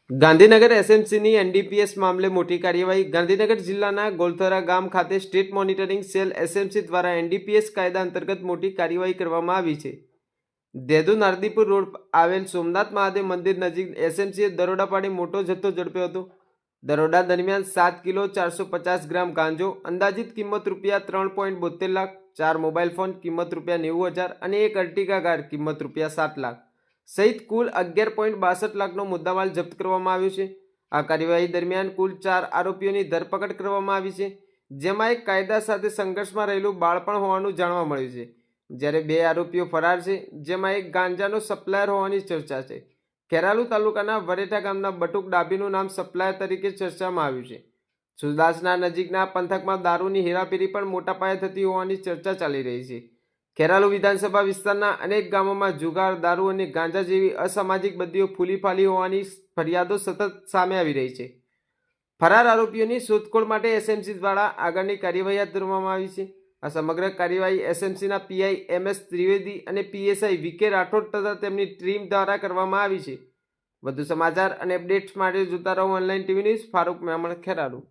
Gandhinagar એસએમસીની NDPS મામલે મોટી કાર્યવાહી. ગાંધીનગર જિલ્લાના ગોલથરા ગામ ખાતે સ્ટેટ મોનિટરિંગ સેલ એસએમસી દ્વારા એનડીપીએસ કાયદા અંતર્ગત મોટી કાર્યવાહી કરવામાં આવી છે. દેદુ નારદીપુર રોડ આવેલ સોમનાથ મહાદેવ મંદિર નજીક એસએમસીએ દરોડા પાડી મોટો જથ્થો ઝડપ્યો હતો. દરોડા દરમિયાન 7 કિલો 450 ગ્રામ ગાંજો, અંદાજિત કિંમત રૂપિયા 3.72 લાખ, 4 મોબાઈલ ફોન કિંમત રૂપિયા 90,000 અને એક અર્ટિગા કાર કિંમત રૂપિયા 7 લાખ સહિત કુલ 11.62 લાખનો મુદ્દામાલ જપ્ત કરવામાં આવ્યો છે. આ કાર્યવાહી દરમિયાન કુલ 4 આરોપીઓની ધરપકડ કરવામાં આવી છે, જેમાં એક કાયદા સાથે સંઘર્ષમાં રહેલું બાળપણ હોવાનું જાણવા મળ્યું છે, જ્યારે 2 આરોપીઓ ફરાર છે, જેમાં એક ગાંજાનો સપ્લાયર હોવાની ચર્ચા છે. ખેરાલુ તાલુકાના વરેઠા ગામના બટુક ડાભીનું નામ સપ્લાયર તરીકે ચર્ચામાં આવ્યું છે. સુદાસના નજીકના પંથકમાં દારૂની હેરાફેરી પણ મોટા પાયે થતી હોવાની ચર્ચા ચાલી રહી છે. ખેરાલુ વિધાનસભા વિસ્તારના અનેક ગામોમાં જુગાર, દારૂ અને ગાંજા જેવી અસામાજિક બદીઓ ફૂલી ફાલી હોવાની ફરિયાદો સતત સામે આવી રહી છે. ફરાર આરોપીઓની શોધખોળ માટે એસએમસી દ્વારા આગળની કાર્યવાહી હાથ ધરવામાં આવી છે. આ સમગ્ર કાર્યવાહી એસએમસીના પીઆઈ એમએસ ત્રિવેદી અને પીએસઆઈ વીકે રાઠોડ તથા તેમની ટીમ દ્વારા કરવામાં આવી છે. વધુ સમાચાર અને અપડેટ્સ માટે જોતા રહો online TV news. Farooq Memon, Kheralu.